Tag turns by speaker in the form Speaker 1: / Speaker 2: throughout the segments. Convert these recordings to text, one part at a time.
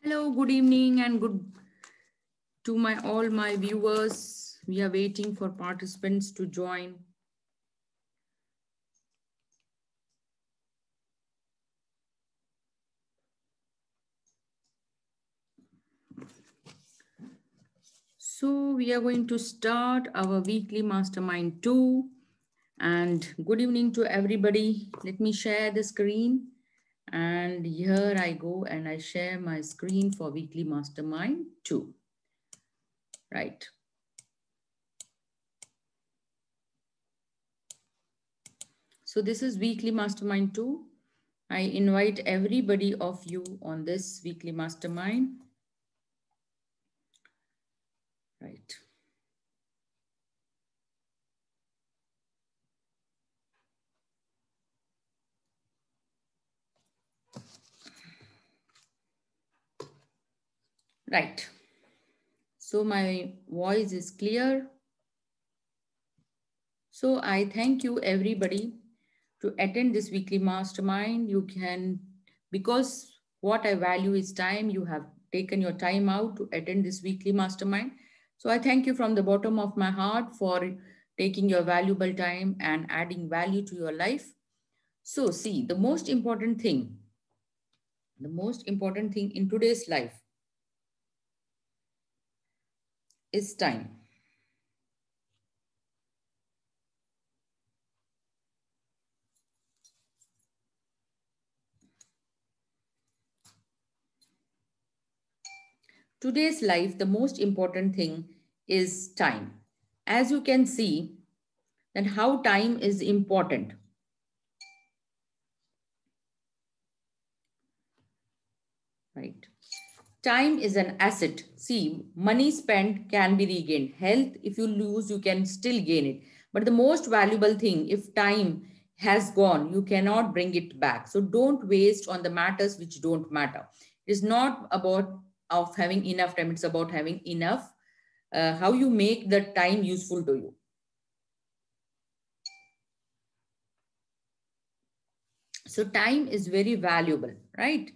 Speaker 1: Hello, good evening and good to all my viewers. We are waiting for participants to join. So we are going to start our weekly mastermind 2, and good evening to everybody. Let me share the screen, and here I go and I share my screen for weekly mastermind 2. Right. So this is weekly mastermind 2. I invite everybody of you on this weekly mastermind. Right. Right. So my voice is clear. So I thank you everybody to attend this weekly mastermind. You can, because what I value is time, you have taken your time out to attend this weekly mastermind. So I thank you from the bottom of my heart for taking your valuable time and adding value to your life. So see, the most important thing in today's life is time. Today's life, the most important thing is time. As you can see, that how time is important. Right. Time is an asset. See, money spent can be regained. Health, if you lose, you can still gain it. But the most valuable thing, if time has gone, you cannot bring it back. So don't waste on the matters which don't matter. It is not about of having enough time. It's about having enough. How you make the time useful to you. So time is very valuable, right?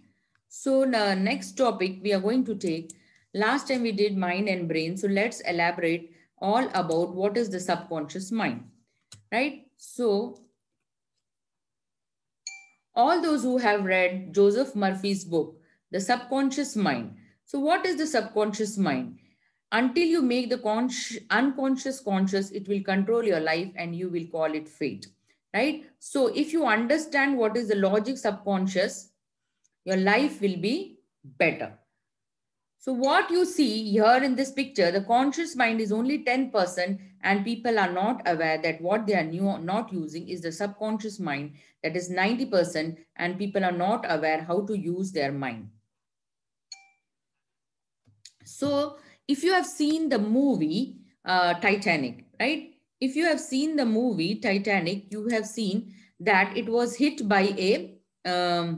Speaker 1: So the next topic we are going to take, last time we did mind and brain. So let's elaborate all about what is the subconscious mind, right? So all those who have read Joseph Murphy's book, The Subconscious Mind. So what is the subconscious mind? Until you make the unconscious conscious, it will control your life and you will call it fate, right? So if you understand what is the logic subconscious, your life will be better. So what you see here in this picture, the conscious mind is only 10% and people are not aware that what they are not using is the subconscious mind, that is 90%, and people are not aware how to use their mind. So if you have seen the movie Titanic, right? If you have seen the movie Titanic, you have seen that it was hit by a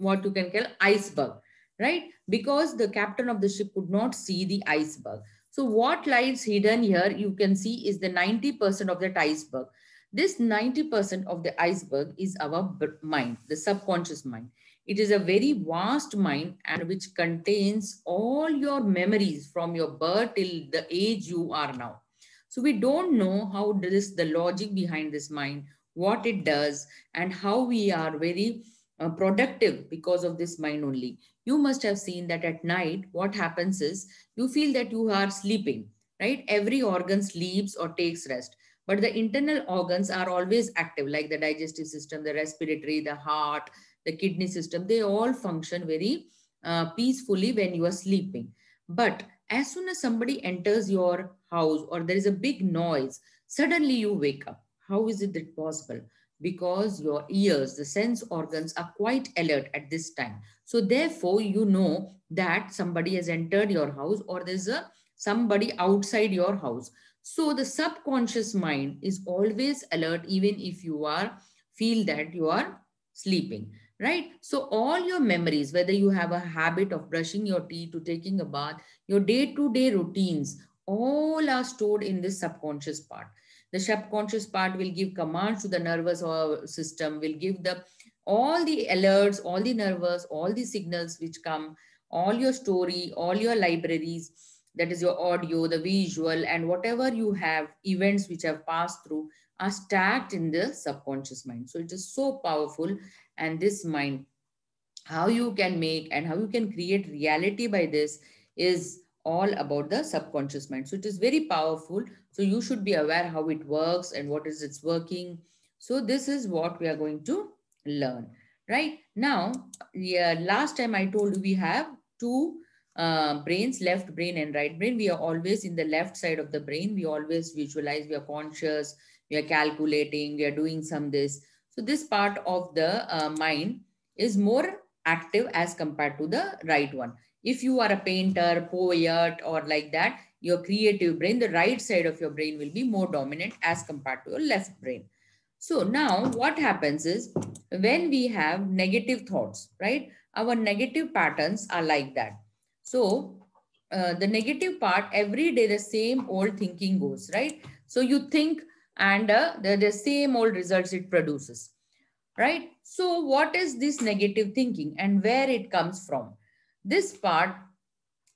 Speaker 1: what you can call iceberg, right? Because the captain of the ship could not see the iceberg. So what lies hidden here, you can see, is the 90% of that iceberg. This 90% of the iceberg is our mind, the subconscious mind. It is a very vast mind and which contains all your memories from your birth till the age you are now. So we don't know how the logic behind this mind, what it does, and how we are very productive because of this mind only. You must have seen that at night, what happens is you feel that you are sleeping, right? Every organ sleeps or takes rest, but the internal organs are always active, like the digestive system, the respiratory, the heart, the kidney system. They all function very peacefully when you are sleeping. But as soon as somebody enters your house or there is a big noise, suddenly you wake up. How is it that possible? Because your ears, the sense organs are quite alert at this time. So therefore, you know that somebody has entered your house or there's somebody outside your house. So the subconscious mind is always alert even if you are feel that you are sleeping, right? So all your memories, whether you have a habit of brushing your teeth to taking a bath, your day-to-day routines, all are stored in this subconscious part. The subconscious part will give commands to the nervous system, will give the all the alerts, all the nervous, all the signals which come, all your story, all your libraries, that is your audio, the visual, and whatever you have, events which have passed through, are stacked in the subconscious mind. So it is so powerful. And this mind, how you can make and how you can create reality by this, is all about the subconscious mind. So it is very powerful. So you should be aware how it works and what is its working. So this is what we are going to learn right now. Yeah, last time I told you we have two brains, left brain and right brain. We are always in the left side of the brain. We always visualize, we are conscious, we are calculating, we are doing some this. So this part of the mind is more active as compared to the right one. If you are a painter, poet, or like that, your creative brain, the right side of your brain will be more dominant as compared to your left brain. So now what happens is, when we have negative thoughts, right? Our negative patterns are like that. So the negative part, every day the same old thinking goes, right? So you think and the same old results it produces, right? So what is this negative thinking and where it comes from? This part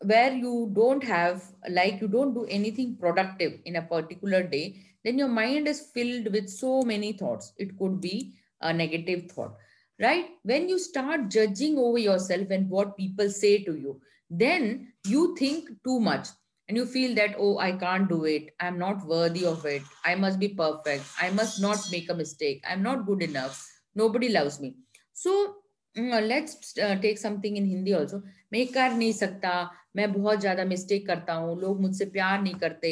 Speaker 1: where you don't have, like you don't do anything productive in a particular day, then your mind is filled with so many thoughts. It could be a negative thought, right? When you start judging over yourself and what people say to you, then you think too much and you feel that, oh, I can't do it, I'm not worthy of it, I must be perfect, I must not make a mistake, I'm not good enough, nobody loves me. So let's take something in Hindi also. मैं कर नहीं सकता, मैं बहुत ज्यादा mistake करता हूँ, लोग मुझसे प्यार नहीं करते,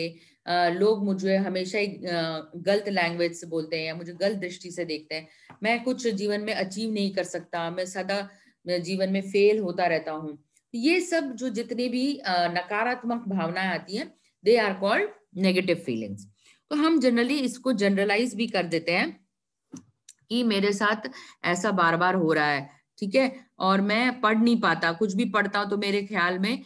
Speaker 1: लोग मुझे हमेशा ही गलत लैंग्वेज से बोलते हैं या मुझे गलत दृष्टि से देखते हैं, मैं कुछ जीवन में अचीव नहीं कर सकता, मैं सदा जीवन में फेल होता रहता हूँ. ये सब जो जितने भी नकारात्मक भावनाएं आती हैं, they are called negative feelings. तो हम जनरली इसको जनरलाइज भी कर देते हैं कि मेरे साथ ऐसा बार बार हो रहा है, ठीक है, और मैं पढ़ नहीं पाता, कुछ भी पढ़ता हूं तो मेरे ख्याल में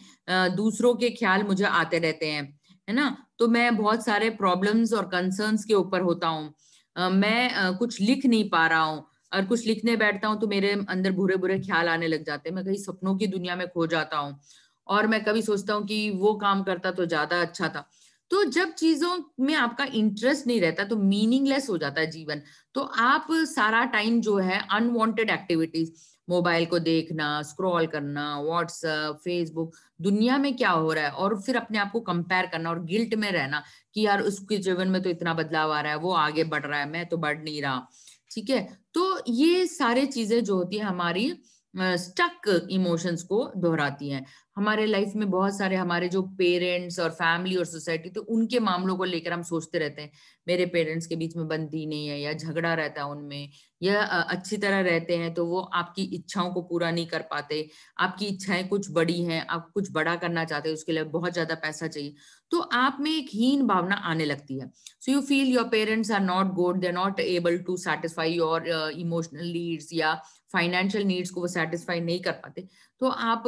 Speaker 1: दूसरों के ख्याल मुझे आते रहते हैं, है ना. तो मैं बहुत सारे प्रॉब्लम्स और कंसर्न्स के ऊपर होता हूँ, मैं कुछ लिख नहीं पा रहा हूँ, और कुछ लिखने बैठता हूँ तो मेरे अंदर बुरे बुरे ख्याल आने लग जाते हैं, मैं कहीं सपनों की दुनिया में खो जाता हूँ, और मैं कभी सोचता हूँ कि वो काम करता तो ज्यादा अच्छा था. तो जब चीजों में आपका इंटरेस्ट नहीं रहता तो मीनिंगलेस हो जाता है जीवन. तो आप सारा टाइम जो है अनवांटेड एक्टिविटीज, मोबाइल को देखना, स्क्रॉल करना, व्हाट्सएप, फेसबुक, दुनिया में क्या हो रहा है, और फिर अपने आप को कंपेयर करना और गिल्ट में रहना कि यार उसके जीवन में तो इतना बदलाव आ रहा है, वो आगे बढ़ रहा है, मैं तो बढ़ नहीं रहा, ठीक है. तो ये सारी चीजें जो होती है हमारी स्टक इमोशंस को दोहराती हैं. हमारे लाइफ में बहुत सारे हमारे जो पेरेंट्स और फैमिली और सोसाइटी, तो उनके मामलों को लेकर हम सोचते रहते हैं, मेरे पेरेंट्स के बीच में बनती नहीं है या झगड़ा रहता है उनमें, या अच्छी तरह रहते हैं तो वो आपकी इच्छाओं को पूरा नहीं कर पाते, आपकी इच्छाएं कुछ बड़ी हैं, आप कुछ बड़ा करना चाहते हैं, उसके लिए बहुत ज्यादा पैसा चाहिए, तो आप में एक हीन भावना आने लगती है. So you feel your parents are not good, they are not able to satisfy your emotional needs या फाइनेंशियल नीड्स को वो सेटिस्फाई नहीं कर पाते. तो आप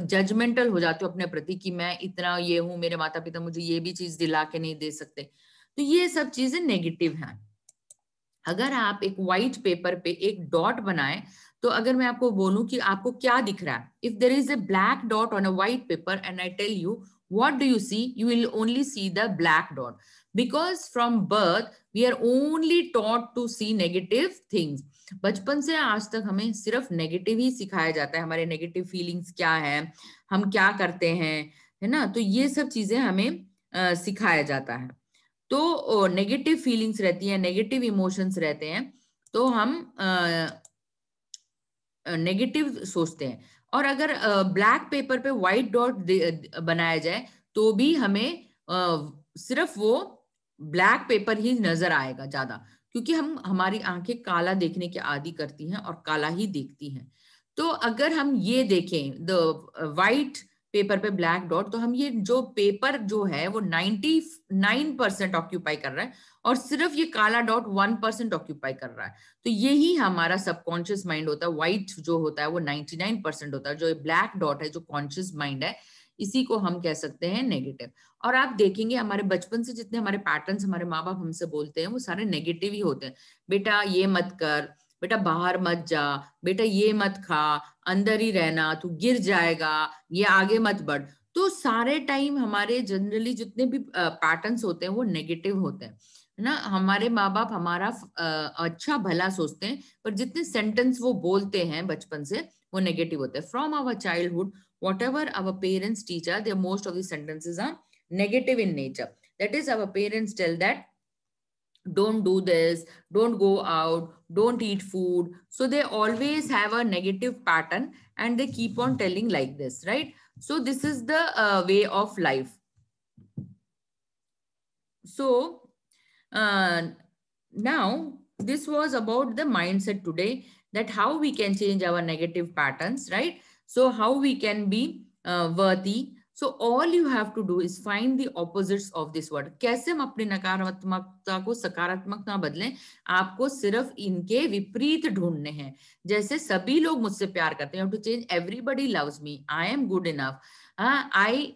Speaker 1: जजमेंटल हो जाते हो अपने प्रति कि मैं इतना ये हूं, मेरे माता पिता मुझे ये भी चीज दिला के नहीं दे सकते. तो ये सब चीजें नेगेटिव हैं. अगर आप एक व्हाइट पेपर पे एक डॉट बनाए, तो अगर मैं आपको बोलूं कि आपको क्या दिख रहा है, if there is a black dot on a white paper and I tell you what do you see, you will only see the black dot, because from birth we are only taught to see negative things. बचपन से आज तक हमें सिर्फ negative ही सिखाया जाता है, हमारे नेगेटिव फीलिंग्स क्या है, हम क्या करते हैं, है ना. तो ये सब चीजें हमें सिखाया जाता है. तो नेगेटिव फीलिंग्स रहती हैं, नेगेटिव इमोशंस रहते हैं, तो हम नेगेटिव सोचते हैं. और अगर ब्लैक पेपर पे व्हाइट डॉट बनाया जाए तो भी हमें सिर्फ वो ब्लैक पेपर ही नजर आएगा ज्यादा, क्योंकि हमारी आंखें काला देखने की आदी करती हैं और काला ही देखती हैं. तो अगर हम ये देखें द व्हाइट पेपर पे ब्लैक डॉट, तो हम ये जो पेपर जो है वो 99% ऑक्यूपाई कर रहा है और सिर्फ ये काला डॉट 1% ऑक्यूपाई कर रहा है. तो यही हमारा सबकॉन्शियस माइंड होता है. व्हाइट जो होता है वो 99% होता है, जो ब्लैक डॉट है जो कॉन्शियस माइंड है, इसी को हम कह सकते हैं नेगेटिव. और आप देखेंगे हमारे बचपन से जितने हमारे पैटर्न्स हमारे माँ बाप हमसे बोलते हैं वो सारे नेगेटिव ही होते हैं. बेटा ये मत कर, बेटा बाहर मत जा, बेटा ये मत खा, अंदर ही रहना, तू गिर जाएगा, ये आगे मत बढ़। तो सारे टाइम हमारे जनरली जितने भी पैटर्न्स होते हैं वो नेगेटिव होते हैं, है ना। हमारे माँ बाप हमारा अच्छा भला सोचते हैं, पर जितने सेंटेंस वो बोलते हैं बचपन से वो नेगेटिव होते हैं। From our childhood whatever our parents teach us, the most of the sentences are negative in nature. That is, our parents tell that don't do this, don't go out, don't eat food. So they always have a negative pattern and they keep on telling like this, right? So this is the way of life. So now this was about the mindset today, that how we can change our negative patterns, right? So how we can be worthy. So all you have to do is find the opposites of this word. कैसे हम अपनी नकारात्मकता को सकारात्मक ना बदलें, आपको सिर्फ इनके विपरीत ढूंढने हैं। जैसे सभी लोग मुझसे प्यार करते हैं, to change everybody loves me, I am good enough, I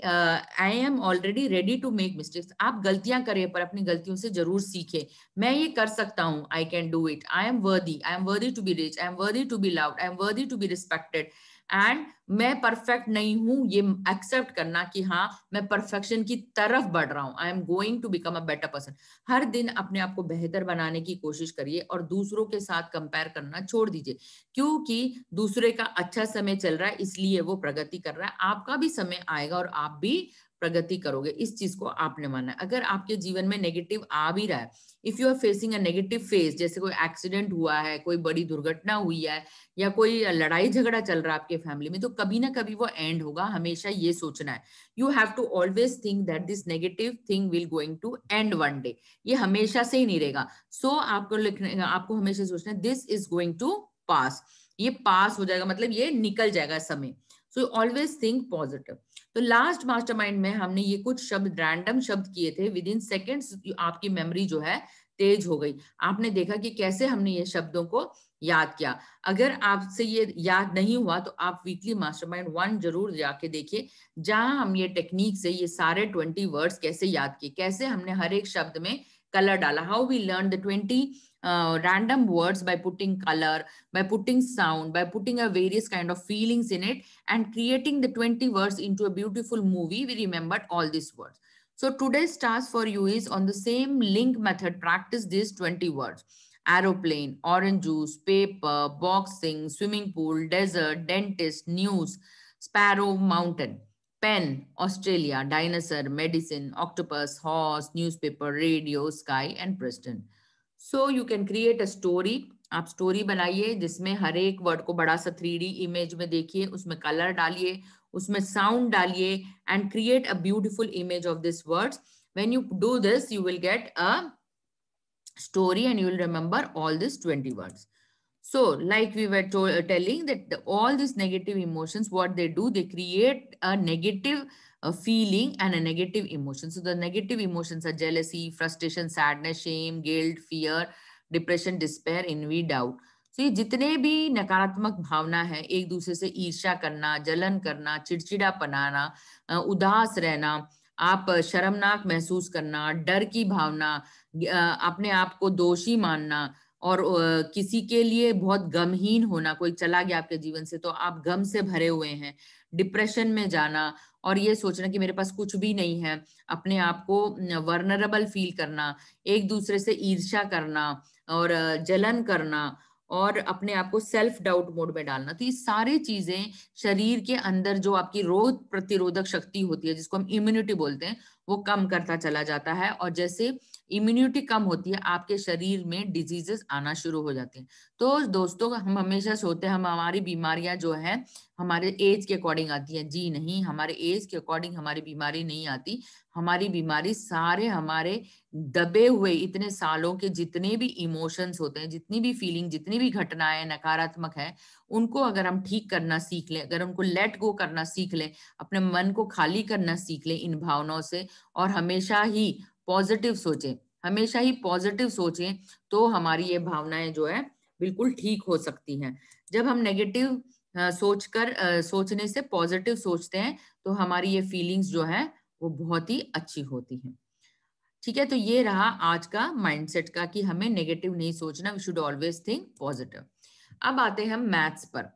Speaker 1: am already ready to make mistakes. आप गलतियां करें पर अपनी गलतियों से जरूर सीखें। मैं ये कर सकता हूँ, I can do it, I am worthy to be rich, I am worthy to be loved, I am worthy to be respected. And मैं परफेक्ट नहीं हूं, ये एक्सेप्ट करना कि हाँ मैं परफेक्शन की तरफ बढ़ रहा हूं, I am going to become a better person. हर दिन अपने आप को बेहतर बनाने की कोशिश करिए और दूसरों के साथ कंपेयर करना छोड़ दीजिए, क्योंकि दूसरे का अच्छा समय चल रहा है इसलिए वो प्रगति कर रहा है, आपका भी समय आएगा और आप भी प्रगति करोगे। इस चीज को आपने माना है। अगर आपके जीवन में नेगेटिव आ भी रहा है, if you are facing a negative phase, जैसे कोई एक्सीडेंट हुआ है, कोई बड़ी दुर्घटना हुई है, या कोई लड़ाई झगड़ा चल रहा है आपके फैमिली में, तो कभी ना कभी वो एंड होगा। हमेशा ये सोचना है, you have to always think that this negative thing will going to end one day. ये हमेशा से ही नहीं रहेगा। सो आपको लिखने, आपको हमेशा सोचना है दिस इज गोइंग टू पास, ये पास हो जाएगा, मतलब ये निकल जाएगा समय। So always think positive. तो लास्ट मास्टरमाइंड में हमने ये कुछ शब्द, रैंडम शब्द किए थे, विद इन सेकेंड्स आपकी मेमोरी जो है तेज हो गई। आपने देखा कि कैसे हमने ये शब्दों को याद किया। अगर आपसे ये याद नहीं हुआ तो आप वीकली मास्टरमाइंड 1 जरूर जाके देखिए, जहां हम ये टेक्निक से ये सारे 20 वर्ड्स कैसे याद किए, कैसे हमने हर एक शब्द में कलर डाला, how we learn the 20 random words by putting color, by putting sound, by putting a various kind of feelings in it and creating the 20 words into a beautiful movie. We remembered all these words. So today's task for you is on the same link method, practice these 20 words. Aeroplane, orange juice, paper, boxing, swimming pool, desert, dentist, news, sparrow, mountain, pen, Australia, dinosaur, medicine, octopus, horse, newspaper, radio, sky and Preston. So you can create a story. आप story बनाइए जिसमें हर एक word को बड़ा सा 3D image में देखिए, उसमें कलर डालिए, उसमें साउंड डालिए and create a beautiful image of this words. When you do this, you will get a story and you will remember all these 20 words. So like we were telling that all these negative emotions, what they do, they create a negative feeling and a negative emotion. So the negative emotions are jealousy, frustration, sadness, shame, guilt, fear, depression, despair, envy, doubt. So ये जितने भी नकारात्मक भावना है, एक दूसरे से ईर्ष्या करना, जलन करना, चिड़चिड़ा बनाना, उदास रहना, आप शर्मनाक महसूस करना, डर की भावना, अपने आप को दोषी मानना और किसी के लिए बहुत गमहीन होना, कोई चला गया आपके जीवन से तो आप गम से भरे हुए हैं, डिप्रेशन में जाना और ये सोचना कि मेरे पास कुछ भी नहीं है, अपने आप को वर्नरेबल फील करना, एक दूसरे से ईर्ष्या करना और जलन करना और अपने आप को सेल्फ डाउट मोड में डालना। तो ये सारी चीजें शरीर के अंदर जो आपकी रोग प्रतिरोधक शक्ति होती है, जिसको हम इम्यूनिटी बोलते हैं, वो कम करता चला जाता है और जैसे इम्यूनिटी कम होती है आपके शरीर में डिजीजेस आना शुरू हो जाते हैं। तो दोस्तों हम हमेशा सोचते हैं हम हमारी बीमारियां जो है हमारे एज के अकॉर्डिंग आती है। जी नहीं, हमारे एज के अकॉर्डिंग हमारी बीमारी नहीं आती। हमारी बीमारी सारे हमारे दबे हुए इतने सालों के जितने भी इमोशंस होते हैं, जितनी भी फीलिंग, जितनी भी घटनाएं नकारात्मक है, उनको अगर हम ठीक करना सीख लें, अगर उनको लेट गो करना सीख लें, अपने मन को खाली करना सीख लें इन भावनाओं से और हमेशा ही पॉजिटिव सोचें, हमेशा ही पॉजिटिव सोचें, तो हमारी ये भावनाएं जो है बिल्कुल ठीक हो सकती हैं। जब हम नेगेटिव सोचने से पॉजिटिव सोचते हैं तो हमारी ये फीलिंग्स जो है वो बहुत ही अच्छी होती हैं। ठीक है, तो ये रहा आज का माइंडसेट का कि हमें नेगेटिव नहीं सोचना, we should always think positive. अब आते हैं हम मैथ्स पर,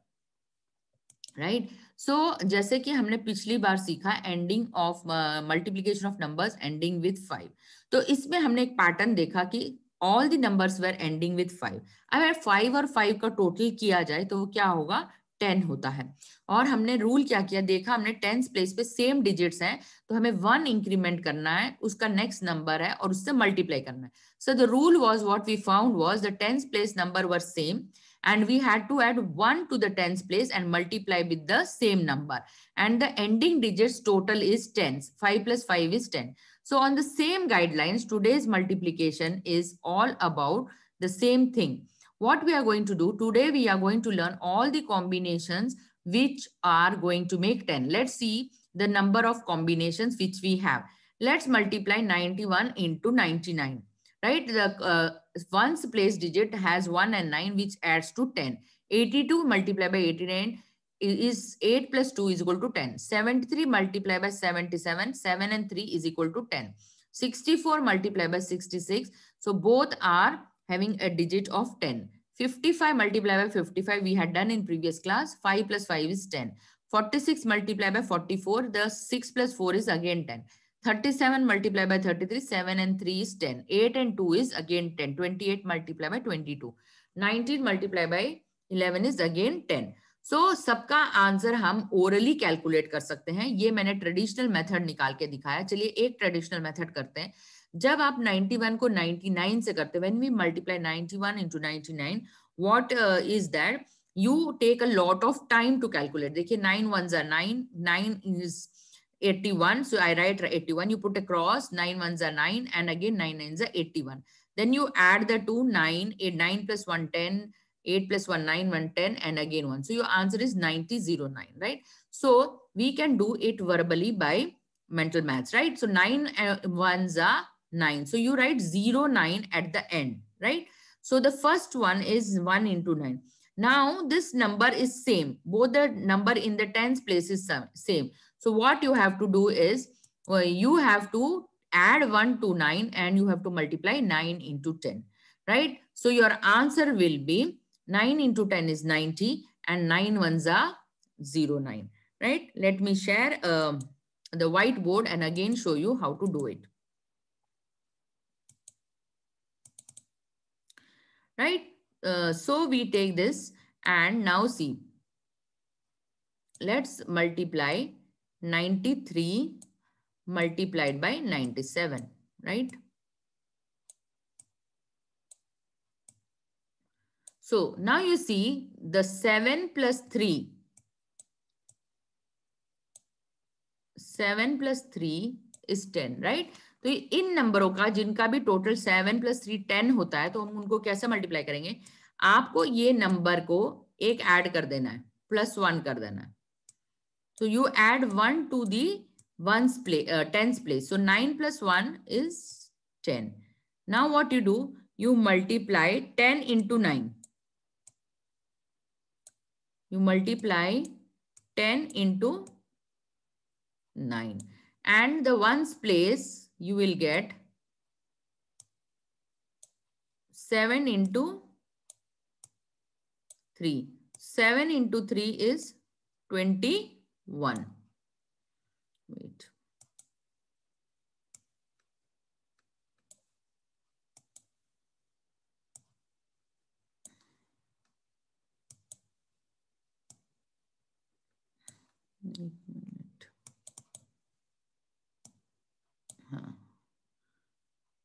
Speaker 1: राइट। सो जैसे कि हमने पिछली बार सीखा ending of multiplication of numbers ending with 5, तो इसमें हमने एक पैटर्न देखा कि all the numbers were ending with 5। अगर 5 और 5 का टोटल किया जाए तो वो क्या होगा, 10 होता है। और हमने रूल क्या किया, देखा हमने टेंस प्लेस पे सेम डिजिट्स हैं तो हमें 1 इंक्रीमेंट करना है, उसका नेक्स्ट नंबर है और उससे मल्टीप्लाई करना है। So the rule was, what we found was the tens place number were same and we had to add 1 to the tens place and multiply with the same number, and the ending digits total is 10. 5 plus 5 is 10. So on the same guidelines, today's multiplication is all about the same thing. What we are going to do today, we are going to learn all the combinations which are going to make 10. Let's see the number of combinations which we have. Let's multiply 91 into 99, right? The ones place digit has 1 and 9, which adds to 10. 82 multiplied by 89 is 8 plus 2 is equal to 10. 73 multiplied by 77, 7 and 3 is equal to 10. 64 multiplied by 66, so both are having a digit of 10. 55 multiplied by 55 we had done in previous class, 5 plus 5 is 10. 46 multiplied by 44, the 6 plus 4 is again 10. 37 multiplied by 33, 7 and 3 is 10. 8 and 2 is again 10. 28 multiplied by 22. 19 multiplied by 11 is again 10. So सबका answer हम orally calculate कर सकते हैं। ये मैंने traditional method निकाल के दिखाया। चलिए एक ट्रेडिशनल मेथड करते हैं। जब आप 91 को 99 से करते हैं, when we multiply 91 into 99, what is that? You take a lot of time to calculate. देखिए 9 ones are 9, 9 is 81. So I write 81. You put a cross, 9 ones are 9, and again 9 nines are 81. Then you add the two, 9, 8, 9 plus 1, 10, 8 plus 1, 9, 1, 10, and again 1. So your answer is 9009, right? So we can do it verbally by mental maths, right? So 9 ones are 9. So you write 09 at the end, right? So the first one is 1 into 9. Now this number is same. Both the number in the tens place is same. So what you have to do is you have to add 1 to 9 and you have to multiply 9 into 10, right? So your answer will be 9 into 10 is 90 and 9 ones are 09, right? Let me share the whiteboard and again show you how to do it. Right? So we take this and now see. Let's multiply 93 multiplied by 97, right? So now you see the 7 plus 3. 7 plus 3 is 10, right? तो इन नंबरों का जिनका भी total 7 plus 3 10 होता है तो हम उनको कैसे मल्टीप्लाई करेंगे? आपको ये नंबर को एक ऐड कर देना है, +1 कर देना है. So you add 1 to the ones place, tens place. So 9 plus 1 is 10. Now what you do? You multiply 10 into 9. You multiply 10 into 9. And the ones place you will get 7 into 3. 7 into 3 is 21. Wait.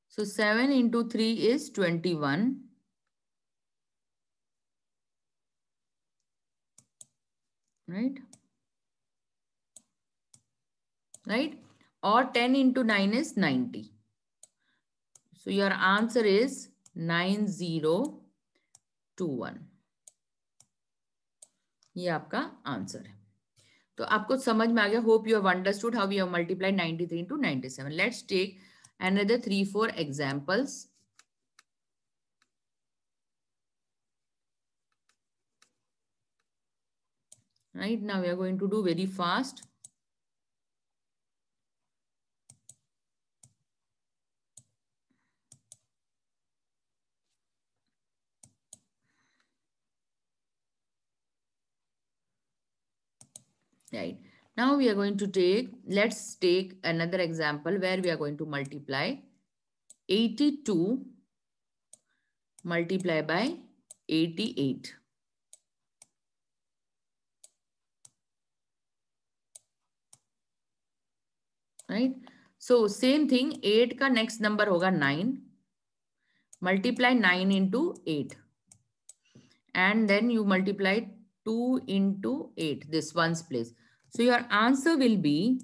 Speaker 1: So 7 into 3 is 21. Right? Right? Or 10 into 9 is 90. So your answer is 9021. ये आपका answer है. तो आपको समझ में आ गया. Hope you have understood how we have multiplied 93 into 97. Let's take another 3-4 examples. Right now we are going to do very fast. Right. Now we are going to take, let's take another example where we are going to multiply 82 multiply by 88. Right. So same thing, 8 का next number होगा 9. Multiply 9 into 8. And then you multiply 2 into 8, this one's place. So your answer will be,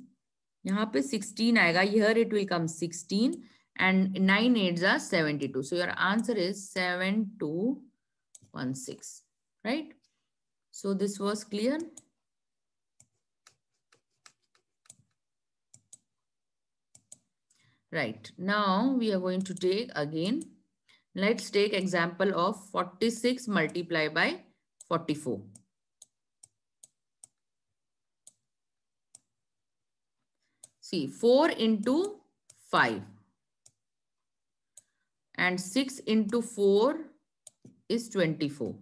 Speaker 1: यहाँ पे 16 आएगा, here it will come 16 and 9 8s are 72. So your answer is 7216, right? So this was clear. Right, now we are going to take again, let's take example of 46 multiplied by 44. See, 4 into 5 and 6 into 4 is 24.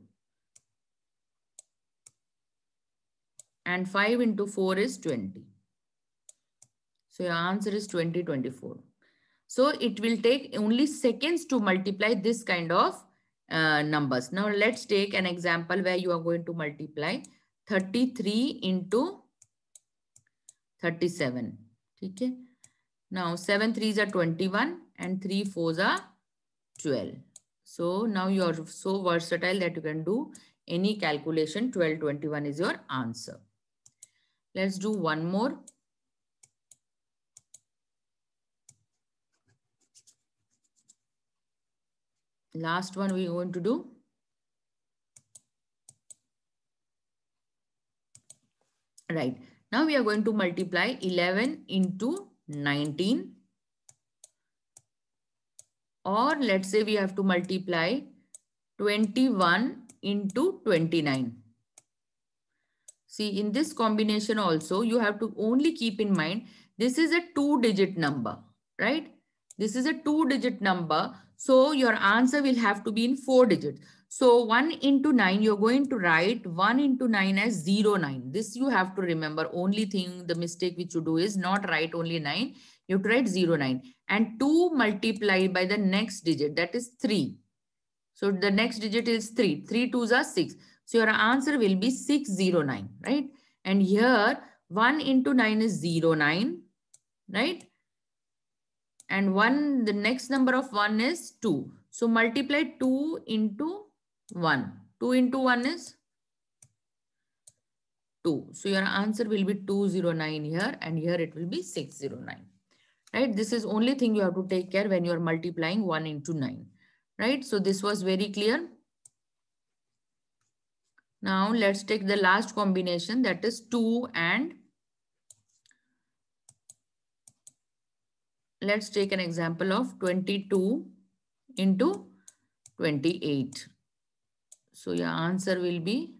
Speaker 1: And 5 into 4 is 20. So your answer is 2024. So it will take only seconds to multiply this kind of numbers. Now let's take an example where you are going to multiply 33 into 37. Okay. Now 7 3s are 21 and 3 4s are 12. So now you are so versatile that you can do any calculation. 1221 is your answer. Let's do one more. Last one we are going to do. Right. Now we are going to multiply 11 into 19. Or let's say we have to multiply 21 into 29. See, in this combination also, you have to only keep in mind, this is a 2-digit number, right? This is a 2-digit number. So your answer will have to be in 4 digits. So 1 into 9, you're going to write 1 into 9 as 09. This you have to remember. Only thing, the mistake which you do is not write only 9. You have to write 09. And 2 multiplied by the next digit, that is 3. So the next digit is 3. 3 2s are 6. So your answer will be 609, right? And here 1 into 9 is 09, right? And the next number of 1 is 2. So multiply 2 into 1. 2 into 1 is 2. So your answer will be 209 here, and here it will be 609. Right? This is only thing you have to take care when you are multiplying 1 into 9. Right? So this was very clear. Now let's take the last combination, that is 2 and let's take an example of 22 into 28. So your answer will be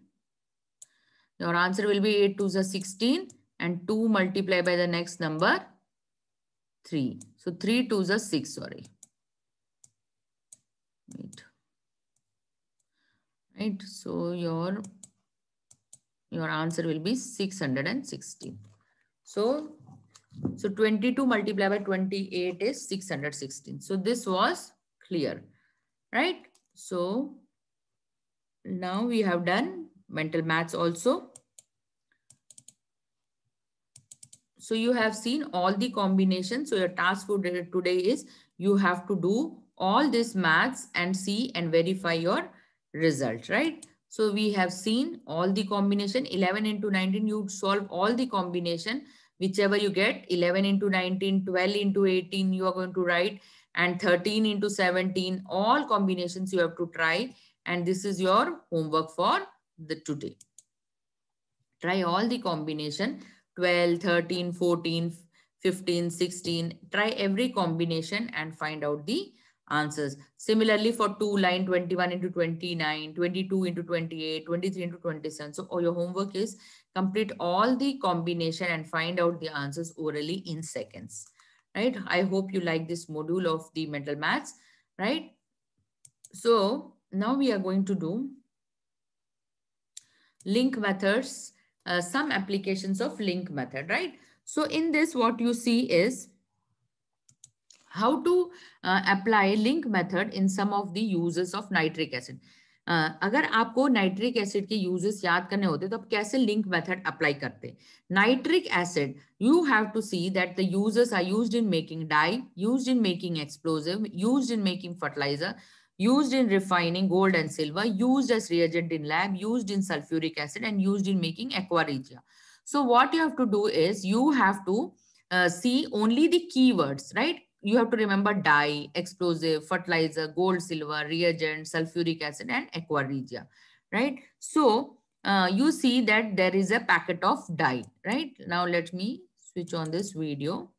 Speaker 1: 8 2s are 16 and 2 multiplied by the next number 3. So 3 2s are 6, sorry. Wait. Right, so your answer will be 616. So 22 multiplied by 28 is 616. So this was clear, right? So now we have done mental maths also. So you have seen all the combinations. So your task for today is you have to do all this maths and see and verify your result, right? So we have seen all the combination. 11 into 19, you solve all the combination, whichever you get. 11 into 19, 12 into 18, you are going to write, and 13 into 17, all combinations you have to try. And this is your homework for the today. Try all the combination, 12, 13, 14, 15, 16. Try every combination and find out the answers. Similarly, for 2 line, 21 into 29, 22 into 28, 23 into 27. So your homework is complete all the combination and find out the answers orally in seconds. Right? I hope you like this module of the mental maths. Right? So now we are going to do link methods some applications of link method, right? So in this, what you see is how to apply link method in some of the uses of nitric acid. अगर आपको nitric acid के uses याद करने होते तो आप कैसे link method apply करते? Nitric acid, you have to see that the uses are used in making dye, used in making explosive, used in making fertilizer, used in refining gold and silver, used as reagent in lab, used in sulfuric acid, and used in making aqua regia. So what you have to do is you have to see only the keywords, right? You have to remember dye, explosive, fertilizer, gold, silver, reagent, sulfuric acid, and aqua regia, right? So you see that there is a packet of dye, right? Now let me switch on this video.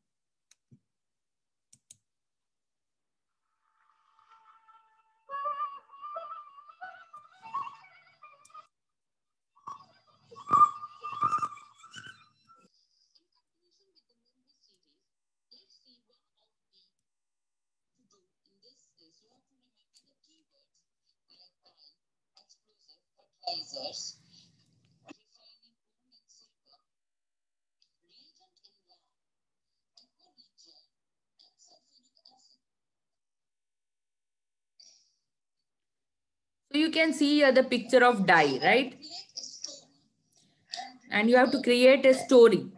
Speaker 1: So you can see here the picture of dye, right? And you have to create a story.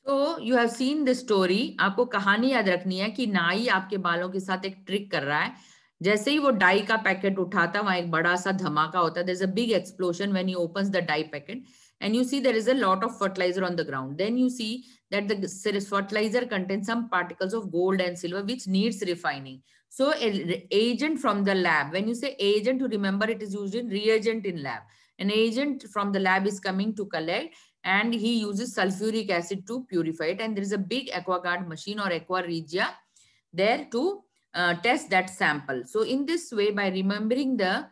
Speaker 1: तो you have seen the story. आपको कहानी याद रखनी है कि नाई आपके बालों के साथ एक ट्रिक कर रहा है. जैसे ही वो डाई का पैकेट उठाता, वहां एक बड़ा सा धमाका होता है. There is a big explosion when he opens the dye packet and you see there is a lot of fertilizer on the ground. Then you see that the fertilizer contains some particles of gold and silver which needs refining. So agent from the lab, when you say agent, you remember it is used in reagent in lab. An agent from the lab is coming to collect, and he uses sulfuric acid to purify it, and there is a big AquaGuard machine or aqua regia there to test that sample. So in this way, by remembering the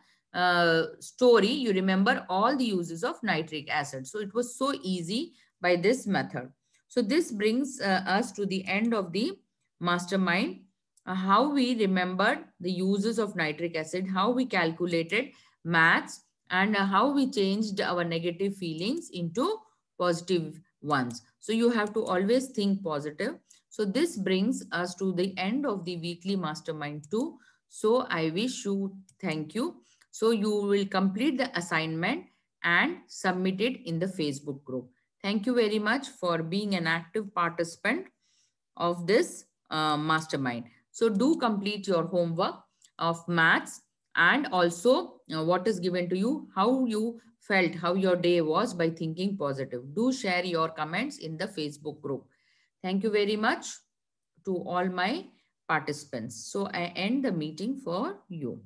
Speaker 1: story, you remember all the uses of nitric acid. So it was so easy by this method. So this brings us to the end of the mastermind, how we remembered the uses of nitric acid, how we calculated maths, and how we changed our negative feelings into positive ones. So you have to always think positive. So this brings us to the end of the weekly mastermind 2. So I wish you thank you. So you will complete the assignment and submit it in the Facebook group. Thank you very much for being an active participant of this mastermind. So do complete your homework of maths, and also what is given to you, how you felt, how your day was by thinking positive. Do share your comments in the Facebook group. Thank you very much to all my participants. So I end the meeting for you.